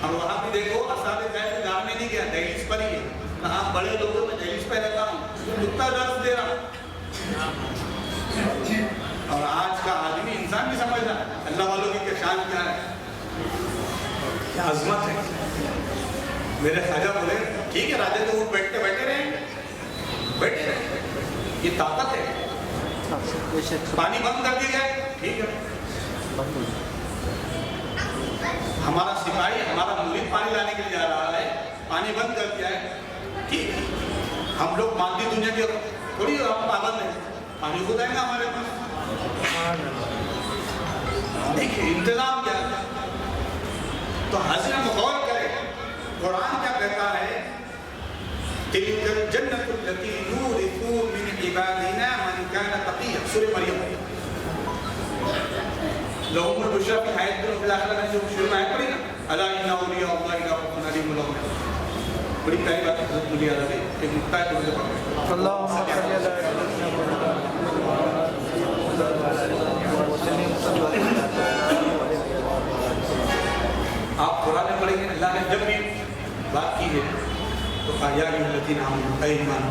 اب وہاں بھی دیکھو اصحاب کہف گھر میں نہیں گیا، دہلیز پر ہی ہے. کہاں بڑے لوگوں میں دہلیز پہ رہتا ہوں، کتا درس دے رہا. اور آج کا آدمی انسان بھی سمجھ رہا ہے اللہ والوں کی شان کیا ہے، کیا عظمت ہے. میرے خواجہ بولے ٹھیک ہے راجا تو وہ بیٹھے رہیں بیٹھے رہیں، یہ طاقت ہے. بے شک پانی بند کر دیا جائے ٹھیک ہے. ہمارا سپاہی ہمارا مرید پانی لانے کے لیے جا رہا ہے، پانی بند کر دیا ہے ٹھیک ہے. ہم لوگ مادی دنیا کے تھوڑی ہم پابند ہیں، پانی خود آئے گا ہمارے پاس. دیکھیے انتظام کیا ہے. تو حضرت غور کرے قرآن کیا کہتا ہے، تلک الجنت التي نورث من عبادنا من كان تقيا. سورہ مریم لهم البشرى في الحياة الدنيا وفي الآخرة میں جو شروع میں آیت پڑھی نا، الا ان اولیاء اللہ لا خوف عليهم ولا هم يحزنون. بڑی پیاری بات ہے حضرت مجھے یاد آ گئی، ایک نقطہ ہے تو مجھے پڑھنا. اللهم صل آپ قرآن میں پڑھیں گے اللہ نے جب بھی بات کی ہے تو کہا یا ایھا الذین آمنوا، اے ایمان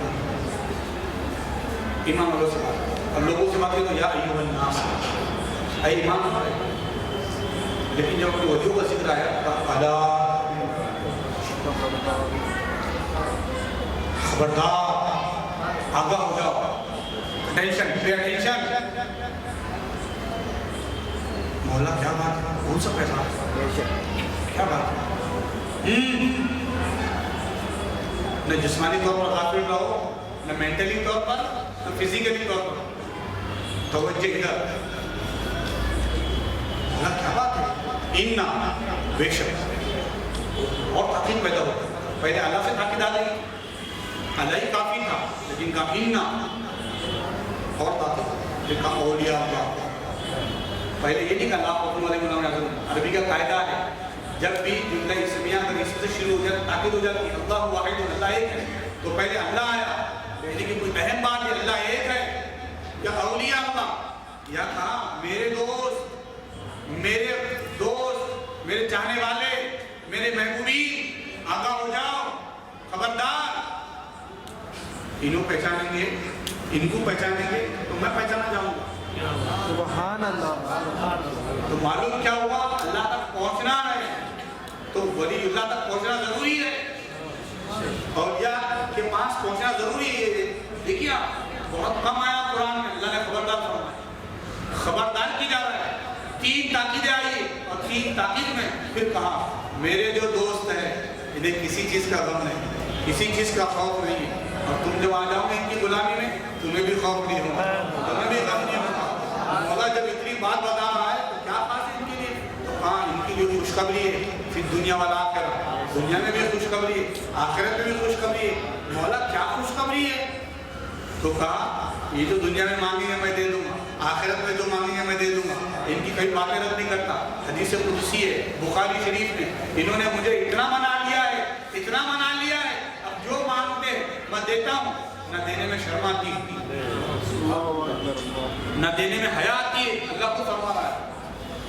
والوں سے بات. اب لوگوں سے بات کی تو یا ایھا الناس، اے ایمان والے. لیکن جب اپنی وجوہ کا ذکر آیا تو الا خبردار آگاہ ہو جاؤ، اٹینشن پے اٹینشن. مولا کیا بات ہے، کون سا پیغام، کیا بات ہے. نہ جسمانی طور پر غافل رہو، نہ مینٹلی طور پر، نہ فزیکلی طور پر. توجہ ادھر. مولا کیا بات ہے، انا بے شک. اور تاکید پیدا ہوتا ہے. پہلے اللہ سے تاکید آ گئی، اللہ ہی کافی تھا، لیکن کہا انا اور تاکید، پھر کہا اولیاء اللہ. پہلے یہ نہیں کہا اللہ حکم علیہ منام. عربی کا قاعدہ ہے جب بھی جملہ اسمیہ اگر اس سے شروع ہو جائے تاکید ہو جاتی ہے اللہ واحد اللہ ایک ہے، تو پہلے اللہ آیا. لیکن کوئی اہم بات ہے اللہ ایک ہے یا اولیاء اللہ، یا کہا میرے دوست میرے چاہنے والے میرے محبوبین آگاہ ہو جاؤ، خبردار. انہوں پہچانیں گے، ان کو پہچانیں گے تو میں پہچانا جاؤں گا. سبحان اللہ. تو معلوم کیا ہوا، اللہ تک پہنچنا ہے تو ولی اللہ تک پہنچنا ضروری ہے، اولیاء کے پاس پہنچنا ضروری ہے. دیکھیے بہت کم آیا قرآن میں اللہ نے خبردار فرمایا، خبردار کی جا رہا ہے. 3 تاکیدیں آئی اور 3 تاکید میں پھر کہا میرے جو دوست ہیں انہیں کسی چیز کا غم نہیں، کسی چیز کا خوف نہیں ہے. اور تم جب آ جاؤ گے ان کی غلامی میں تمہیں بھی خوف نہیں ہوگا، تمہیں بھی غم نہیں ہوگا. مولا جب اتنی بات بتا رہا ہے تو کیا خاص ہے ان کے لیے. تو ہاں ان کی جو خوشخبری ہے پھر دنیا والا آخرت، دنیا میں بھی خوشخبری ہے آخرت میں بھی خوشخبری ہے. مولا کیا خوشخبری ہے. تو کہا یہ جو دنیا میں مانگیں گے میں دے دوں گا، آخرت میں جو مانگیں گے میں دے دوں گا. ان کی کئی باتیں رد نہیں کرتا. حدیث قدسی ہے بخاری شریف میں، انہوں نے مجھے اتنا منا لیا ہے، اتنا منا لیا ہے، اب جو مانگتے میں دیتا ہوں. نہ دینے میں شرم آتی، نہ دینے میں حیا آتی ہے. اللہ کو فرما رہا ہے.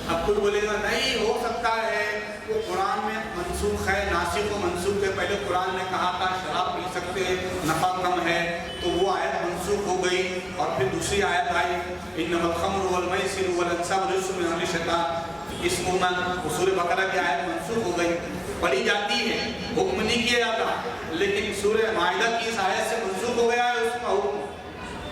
اب کوئی بولے گا نہیں ہو سکتا ہے وہ قرآن میں منسوخ ہے، ناسخ و منسوخ کے پہلے قرآن نے کہا تھا شراب پی سکتے نفع کم ہے تو وہ آیت منسوخ ہو گئی اور پھر دوسری آیت آئی انما الخمر والمیسر والانصاب رجس من عمل الشیطان. اس سورہ بقرہ کی آیت منسوخ ہو گئی، پڑھی جاتی ہے، حکم نہیں کیا جاتا. لیکن سورہ مائدہ کی اس آیت سے منسوخ ہو گیا ہے اس کا حکم.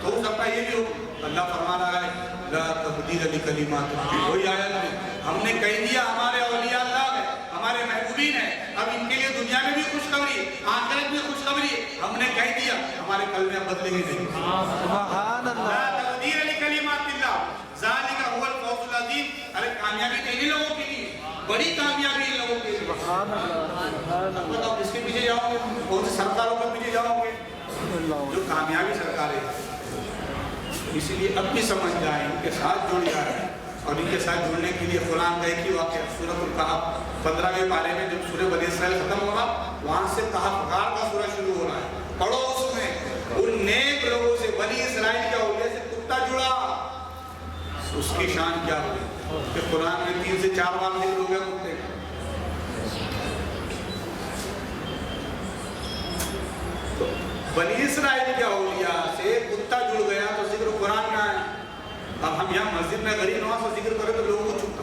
تو ہو سکتا ہے یہ بھی حکم. اللہ فرما رہا ہے لا تبدیل لکلمات اللہ. وہی آیت میں ہم نے کہہ دیا ہمارے اولیاء اللہ ہیں، ہمارے محبوبین ہیں، اب ان کے لیے دنیا میں بھی خوشخبری ہے آخرت میں خوشخبری ہے. ہم نے کہہ دیا ہمارے کلمے بدلیں گے نہیں. سبحان لا اللہ. تبدیل لکلمات اللہ ذالک هو الفوز العظیم. ارے کامیابی تو انہی لوگوں کے لیے، بڑی کامیابی ان لوگوں کے لیے. سبحان اللہ. بتاؤ کس کے پیچھے جاؤ گے، کون سے سرکاروں کے پیچھے جاؤ گے جو کامیابی سرکاریں. اسی لیے اب بھی سمجھ جائیں، ان کے ساتھ جڑ جائیں. اور ان کے ساتھ جڑنے کے لیے قرآن کا ایک ہی واقعہ سورۃ الکہف 15ویں پارے میں جب سورہ بنی اسرائیل ختم ہوگا وہاں سے کہفگار کا سورہ شروع ہو رہا ہے. پڑھو اس میں ان نیک لوگوں سے بنی اسرائیل کے اولیاء سے کتا جڑا، اس کی شان کیا ہوئی کہ قرآن میں 3 سے 4 بار ذکر ہو گیا کتے کا. بنی اسرائیل کے اولیاء سے کتا جڑ گیا تو ذکر قرآن میں آیا. اب ہم یہاں مسجد میں غریب نواز کا ذکر کریں تو لوگوں کو چھپتا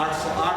808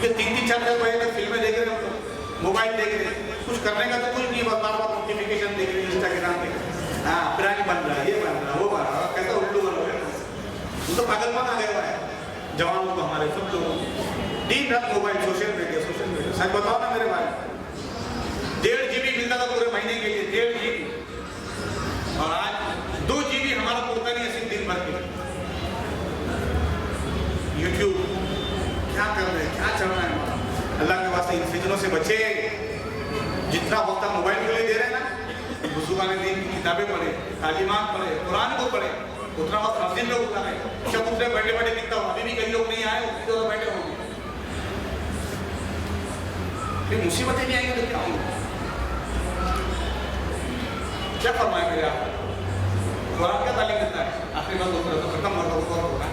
کیونکہ 3-4 بجے تک فلمیں دیکھ رہے ہیں, موبائل دیکھ رہے ہیں, کچھ کرنے کا تو کچھ نہیں, بس بار بار نوٹیفیکیشن دیکھ رہے ہیں, انسٹاگرام دیکھ رہے ہیں, ہاں برانڈ بن رہا ہے, یہ بن رہا ہے, وہ بن رہا ہے, کیسا الٹو بن رہا ہے. وہ تو پاگل پن آ گیا ہوا ہے جوانوں کو, ہمارے سب لوگوں کو. دن رات موبائل, سوشل میڈیا. سچ بتاؤ نا میرے بھائی, 1.5 GB ملتا تھا پورے مہینے کے لیے, 1.5 GB, اور آج 2 GB ہمارا پورتا نہیں ہے صرف دن بھر کے لیے. یوٹیوب کیا کر رہے ہیں, کیا چل رہا ہے ہمارا. اللہ کے واسطے ان فتنوں سے بچے. جتنا وقت آپ موبائل کے لیے دے رہے ہیں نا, بزرگان دین کی کتابیں پڑھے, تعلیمات پڑھے, قرآن کو پڑھے, اتنا وقت مسجد لوگ اٹھا رہے ہیں. چبوترے بیٹھے بیٹھے دکھتا ہوں, ابھی بھی کئی لوگ نہیں آئے, وہ بیٹھے ہوں گے. پھر مصیبتیں نہیں آئیں گی تو کیا ہوں گے. کیا فرمائیں میرے آپ, قرآن کیا تعلیم دیتا ہے. آخری بات ہوتا ہے تو ختم ہوتا ہے.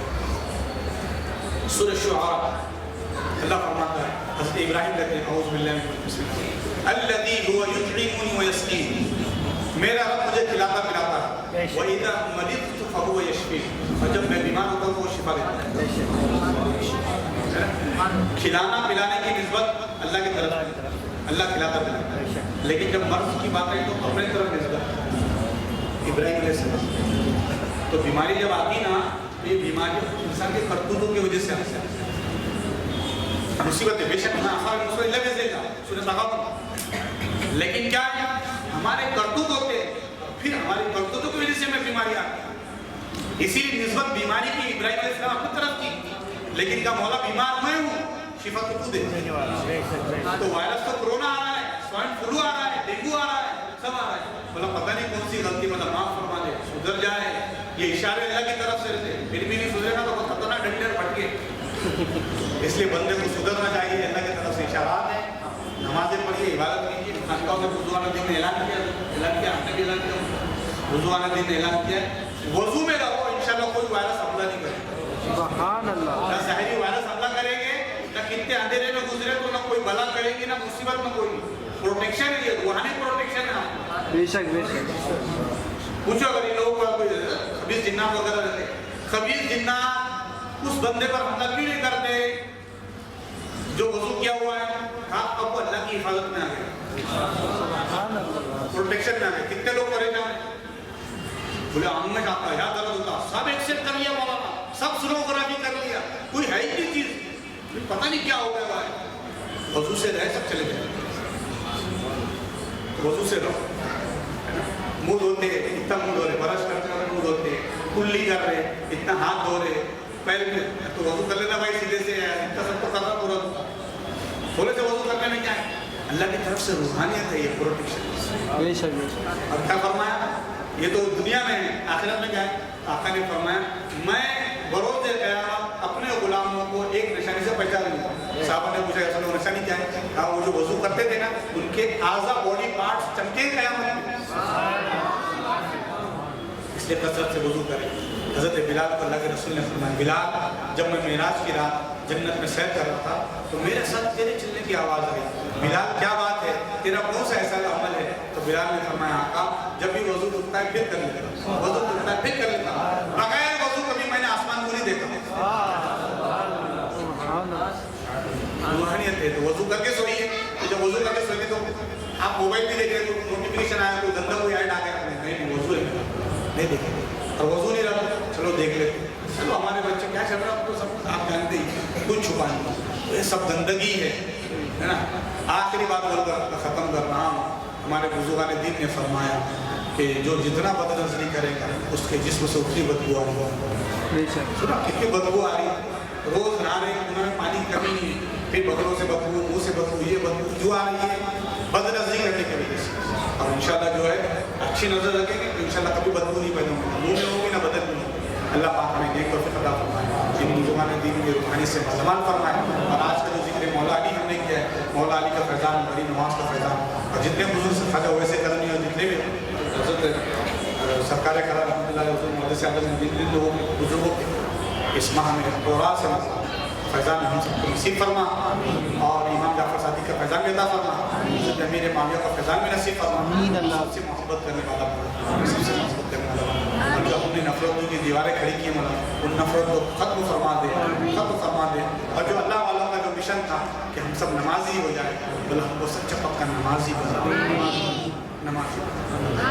سورہ شعراء اللہ فرماتا ہے, حضرت ابراہیم کہتے ہیں اعوذ باللہ من الشیطان الذی هو یطعمنی ویسقین, میرا رب مجھے کھلاتا پلاتا ہے. وَإِذَا مَرِضْتُ فَهُوَ يَشْفِينِ, اور جب میں بیمار ہوتا ہوں تو وہ شفا دیتا ہے. کھلانا پلانے کی نسبت اللہ کی طرف, اللہ کھلاتا پلاتا ہے. لیکن جب مرض کی بات آئی تو اپنے طرف نسبت ابراہیم علیہ السلام. تو بیماری جب آتی نا, یہ بیماری انسان کے کرتوتوں کی وجہ سے آتی ہے. مصیبت ہے بے شک, لیکن کیا ہے, ہمارے کرتوت ہوتے ہیں, پھر ہمارے کرتوتوں کی وجہ سے ہمیں بیماری آتی ہے. اسی لیے نسبت بیماری کی ابراہیم علیہ السلام اپنی طرف کی, لیکن کہا مولا بیمار میں ہوں, شفا تو دے. تو وائرس تو کرونا آ رہا ہے, سوائن فلو آ رہا ہے, ڈینگو آ رہا ہے, سب آ رہا ہے. بولا پتہ نہیں کون سی غلطی, مطلب معاف فرما دے, سدھر جائے. یہ اشارے اللہ کی طرف سے رہتے, پھر بھی نہیں سدھرے گا تو بہت خطرناک ڈنڈے پھٹ گئے. اس لیے بندے کو سدھرنا چاہیے, اللہ کی طرف سے اشارات ہیں. نمازیں پڑھیے, عبادت کیجیے. خانقاہوں میں بزرگان دین نے اعلان کیا, ہم نے بھی اعلان کیا, بزرگان دین نے اعلان کیا ہے, وضو میں رہو, انشاءاللہ کوئی وائرس حملہ نہیں کرے گا. سبحان اللہ. نہ ظاہری وائرس حملہ کریں گے, نہ کتنے اندھیرے میں گزرے تو نہ کوئی بلا کریں گے, نہ مصیبت میں کوئی پروٹیکشن ہے. یہ روحانی پروٹیکشن ہے. بے شک بے شک. پوچھو اگر ان لوگوں کا کوئی خبیث جنات وغیرہ رہتے, خبیث جنات اس بندے پر حملہ کیوں نہیں کرتے جو وضو کیا ہوا ہے. اب وہ اللہ کی حفاظت میں آ گئے, پروٹیکشن میں آ گئے. کتنے لوگ پریشان ہیں, بولے آنگ میں جاتا ہے, یا درد ہوتا, سب ایکسپٹ کر لیا مولانا, سب سونوگرافی کر لیا, کوئی ہے ہی نہیں چیز, پتہ نہیں کیا ہو گیا ہوا ہے. وضو سے رہے, سب چلے گئے. وضو سے رہو, منہ دھوتے, اتنا منہ دھو رہے, برش کرتے ہوئے منہ دھوتے, کلی کر رہے, اتنا ہاتھ دھو رہے, پیر میں تو وضو کر لینا بھائی سیدھے سے, اتنا سب کو کرنا پورا. تھوڑے سے وضو کرنے میں کیا ہے, اللہ کی طرف سے روحانیت ہے, یہ پروٹیکشن. بے شک بے شک. اور کیا فرمایا, یہ تو دنیا میں ہے, آخرت میں کیا ہے. آقا نے فرمایا میں بروز قیامت اپنے غلاموں کو ایک نشانی سے پہچان لوں. صحابہ نے پوچھا اصل وہ نشانی کیا ہے, کہا وہ جو وضو کرتے تھے نا, ان کے اعضاء باڈی پارٹس چمکے قیامت میں, اس لیے کثرت سے وضو کریں. حضرت بلال کو اللہ کے رسول نے فرمایا, بلال جب میں معراج کی رات جنت میں سیر کر رہا تھا تو میرے ساتھ تیرے چلنے کی آواز آئی, بلال کیا بات ہے, تیرا کون سا ایسا عمل ہے. تو بلال نے فرمایا آقا جب بھی وضو ٹوٹتا ہے پھر کر لیتا, وضو ٹوٹتا ہے پھر کر لیتا, بغیر وضو کبھی میں نے آسمان کو نہیں دیکھا. روحانیت ہے. تو وضو کر کے سوئیے, جب وضو کر کے سوئیے تو آپ موبائل بھی دیکھ رہے, تو نوٹیفیکیشن آیا, کوئی گندا کوئی ایڈ آ گیا, نہیں وضو ہے نہیں دیکھیں گے, اور وضو نہیں رہا چلو دیکھ لیتے, چلو ہمارے بچے کیا چل رہا ہے آپ کو سب آپ جانتے ہی, کچھ چھپا نہیں, یہ سب گندگی ہے نا. آخری بات بول کر ختم کر رہا ہوں. ہمارے بزرگان دین نے فرمایا کہ جو جتنا بد نظری کرے گا اس کے جسم سے اتنی بدبو آ رہی ہے. سنا کتنی بدبو آ رہی ہے, روز نہا رہے, انہوں نے پانی کی کمی نہیں ہے, پھر بغلوں سے بدبو, منہ سے بدبو, یہ بدبو جو آ رہی ہے بد نظری کرنے کی وجہ سے. اور انشاءاللہ جو ہے اچھی نظر رکھیں گے تو انشاءاللہ کبھی بدبو نہیں پیدا ہوگی, منہ میں ہوگی نہ بدن میں ہوگی. اللہ پاک ہمیں نیک توفیق عطا فرمائے, جن بزرگان دین کی روحانی سے مالامال فرمائے. اور آج کا جو ذکر مولا علی ہم نے کیا ہے, مولا علی کا فیضان, بڑی نواز کا فیضان, اور جتنے بزرگ سے خواجہ ویسے کرنی اور جتنے بھی حضرت سرکار کرا رحمۃ اللہ علیہ محدث اعظم نے جن لوگوں کے بزرگوں کے اس ماہ میں تورا سے فیضان ہم سب کو نصیب فرما, اور امام جعفر صادق کا فیضان بھی عطا فرما, امیر معاویہ کا فیضان بھی نصیب فرما. سب سے محبت کرنے والا, سب سے محبت کرنے والا, اور جو ہم نے نفرتوں کی دیواریں کھڑی کی ہیں مولا, ان نفرت کو ختم فرما دے, ختم فرما دے. اور جو اللہ والا کا جو مشن تھا تھا کہ ہم سب نمازی ہو جائیں، بل ہم کو سچا پکا نمازی بنا، نمازی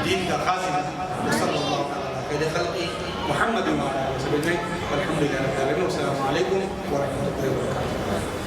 دین کا قاضی بنا۔ صلی اللہ تعالیٰ خیر خلقی محمد و علیہ وسلم، والحمد للہ رب العالمین، والسلام علیکم ورحمۃ اللہ وبرکاتہ۔